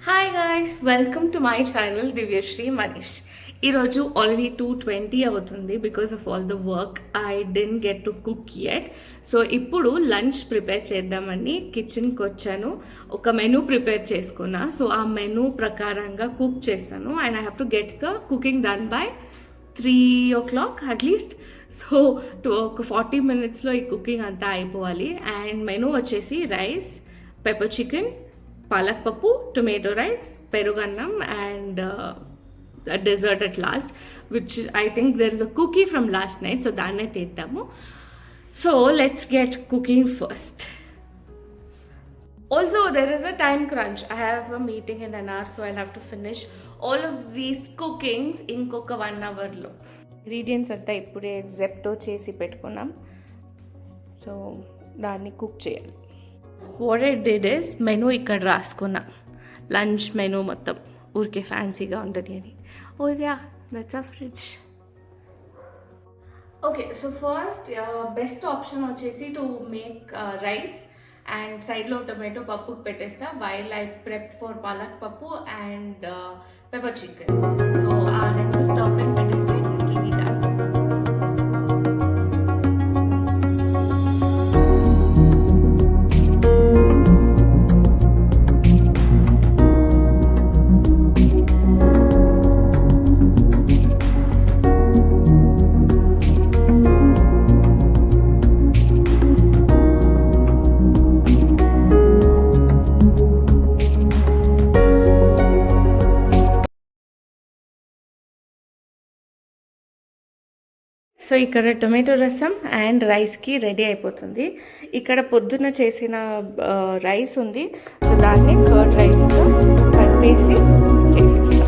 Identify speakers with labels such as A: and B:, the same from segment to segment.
A: Hi guys, welcome to my channel Divyasri Manish. ఈరోజు already 2:20 అవుతుంది because of all the work. I didn't get to cook yet. So ఇప్పుడు lunch prepare చేద్దామని కిచెన్కి వచ్చాను. ఒక మెనూ ప్రిపేర్ చేసుకున్నా. సో ఆ మెనూ ప్రకారంగా కుక్ చేస్తాను and I have to get the cooking done by 3 o'clock at least. So ఒక 40 minutesలో ఈ కుకింగ్ అంతా అయిపోవాలి. అండ్ మెనూ వచ్చేసి రైస్, పెప్పర్ చికెన్, పాలక్ పప్పు, టొమాటో రైస్, పెరుగన్నం and a dessert at last, which I think there is a cookie from last night, so danne tittamu. So let's get cooking first. Also there is a time crunch. I have a meeting in an hour, so I'll have to finish all of these cookings inkoka 1 hour lo. Ingredients anta ippude zepto chesi pettukunnam, so danni cook cheyali. What I did is menu ఇక్కడ రాసుకున్నా, lunch menu మొత్తం ఊరికే ఫ్యాన్సీగా ఉంటుంది అని. Oh yeah, that's a fridge. Okay, so first best option వచ్చేసి to make rice and సైడ్లో tomato pappu పెట్టేస్తా while I prep for palak pappu and pepper chicken. So ఆ రెండు స్టవ్ పైన పెట్టేస్తే సో ఇక్కడ టొమాటో రసం అండ్ రైస్కి రెడీ అయిపోతుంది. ఇక్కడ పొద్దున్న చేసిన రైస్ ఉంది, సో దాన్ని కర్డ్ రైస్లో కలిపేసి చేసేస్తాం.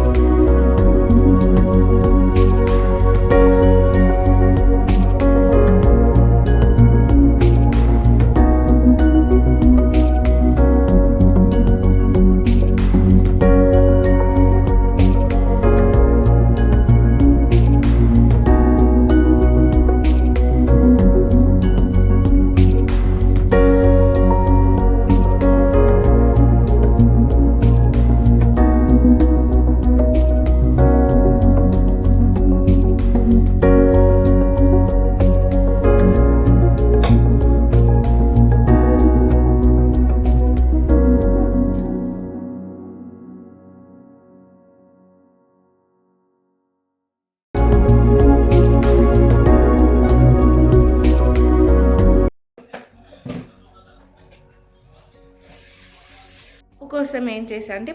A: కోసం ఏం చేసా అంటే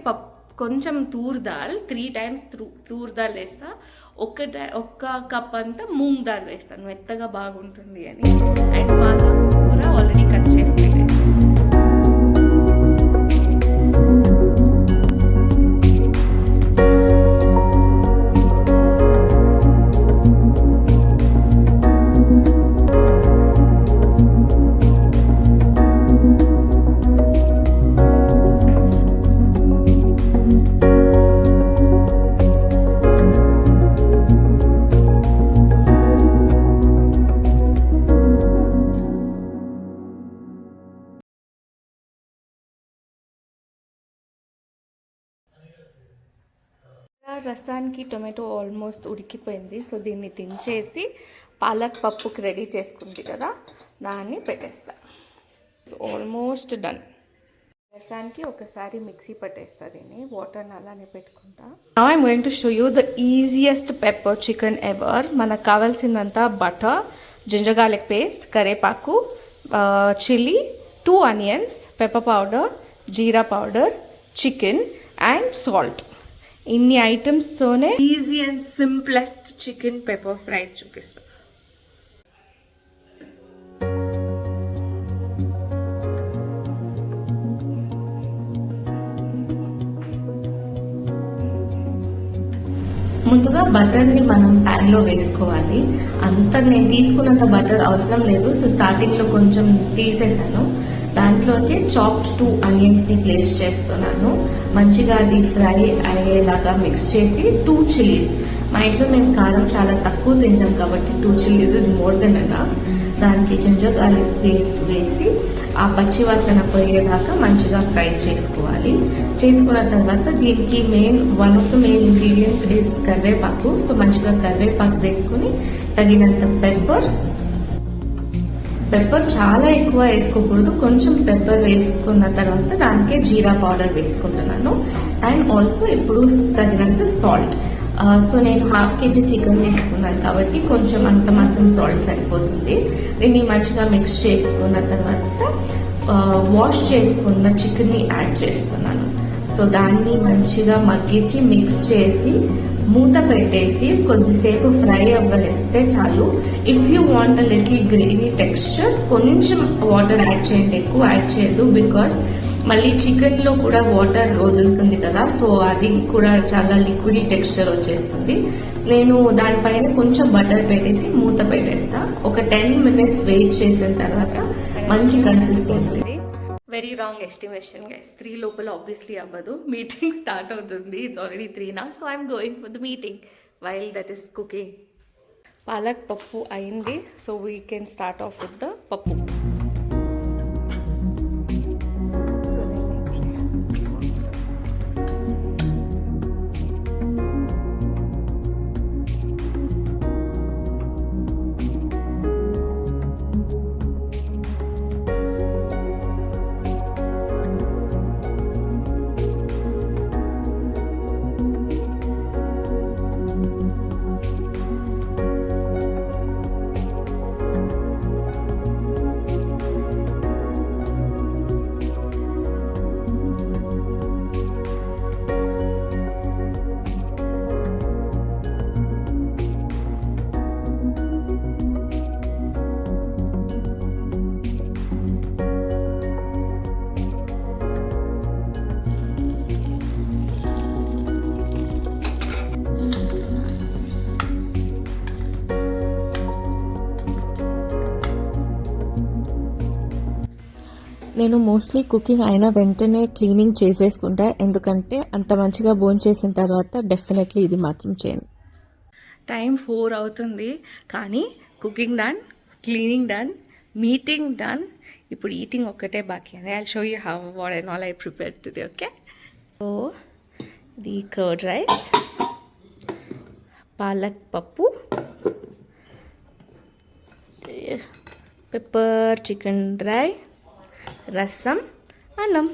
A: కొంచెం తూర్ దాల్ 3 times తూర్ దాల్ వేస్తా, ఒక్క కప్ అంతా మూంగ్ దాల్ వేస్తాను, మెత్తగా బాగుంటుంది అని. అండ్ పాలక్ కూర ఆల్రెడీ కట్ చేసి పెట్టేసి రసానికి టొమాటో ఆల్మోస్ట్ ఉడికిపోయింది. సో దీన్ని దించేసి పాలక్ పప్పుకి రెడీ చేసుకుంది కదా, దాన్ని పెట్టేస్తా. So almost done. రసానికి ఒకసారి మిక్సీ పట్టేస్తా, దీన్ని వాటర్ని అలానే పెట్టుకుంటా. Now I'm going to show you the easiest pepper chicken ever. మనకు కావాల్సిందంతా బటర్, జింజర్ గార్లిక్ పేస్ట్, కరేపాకు, chilli, 2 onions, pepper powder, jeera powder, chicken and salt. ఇన్ని ఐటమ్స్తోనే easy and simplest chicken pepper fry చూపిస్తా. ముందుగా బటర్ని మనం ప్యాన్లో వేసుకోవాలి. నేను తీసుకున్నంత బటర్ అవసరం లేదు, సో స్టార్టింగ్లో కొంచెం తీసేసాను. దాంట్లోకి చాప్డ్ 2 onionsని ప్లేస్ చేస్తున్నాను. మంచిగా అది ఫ్రై అయ్యేలాగా మిక్స్ చేసి 2 chilies. మా ఇంట్లో మేము కారం చాలా తక్కువ తింటాం కాబట్టి 2 chilies is more than enough. దానికి జింజర్ గార్లిక్ పేస్ట్ వేసి ఆ పచ్చి వాసన పోయేదాకా మంచిగా ఫ్రై చేసుకోవాలి. చేసుకున్న తర్వాత దీనికి one of the main ingredients is కరివేపాకు. సో మంచిగా కరివేపాకు వేసుకుని తగినంత పెప్పర్ చాలా ఎక్కువ వేసుకోకూడదు, కొంచెం పెప్పర్ వేసుకున్న తర్వాత దానికే జీరా పౌడర్ వేసుకుంటున్నాను. అండ్ ఆల్సో ఇప్పుడు తగినంత సాల్ట్. సో నేను 1/2 kg చికెన్ వేసుకున్నాను కాబట్టి కొంచెం అంత మాత్రం సాల్ట్ సరిపోతుంది. దీన్ని మంచిగా మిక్స్ చేసుకున్న తర్వాత వాష్ చేసుకున్న చికెన్ని యాడ్ చేస్తున్నాను. సో దాన్ని మంచిగా మగ్గించి మిక్స్ చేసి మూత పెట్టేసి కొద్దిసేపు ఫ్రై అవ్వనిస్తే చాలు. If you want a little gravy texture కొంచెం వాటర్ యాడ్ చేయండి, ఎక్కువ యాడ్ చేయదు. బికాస్ మళ్ళీ చికెన్ లో కూడా వాటర్ వదులుతుంది కదా, సో అది కూడా చాలా లిక్విడ్ టెక్స్చర్ వచ్చేస్తుంది. నేను దానిపైన కొంచెం బటర్ పెట్టేసి మూత పెట్టేస్తా. ఒక 10 minutes వెయిట్ చేసిన తర్వాత మంచి consistency. Very wrong estimation guys. 3 లోపల ఆబ్వియస్లీ అవ్వదు. మీటింగ్ స్టార్ట్ అవుతుంది. It's already 3 now. So I'm going for the meeting while that is cooking. Palak పప్పు అయింది. So we can start of with the పప్పు. నేను మోస్ట్లీ కుకింగ్ అయిన వెంటనే క్లీనింగ్ చేసేసుకుంటా, ఎందుకంటే అంత మంచిగా భోంచేసిన తర్వాత డెఫినెట్లీ ఇది మాత్రం చేయను. టైం 4 అవుతుంది కానీ cooking done, cleaning done, meeting done. ఇప్పుడు ఈటింగ్ ఒక్కటే బాకీ ఉంది. I show you how what and all I prepared today. Okay, so the curd rice, palak పప్పు, పెప్పర్ చికెన్ డ్రై, రసం, అన్నం.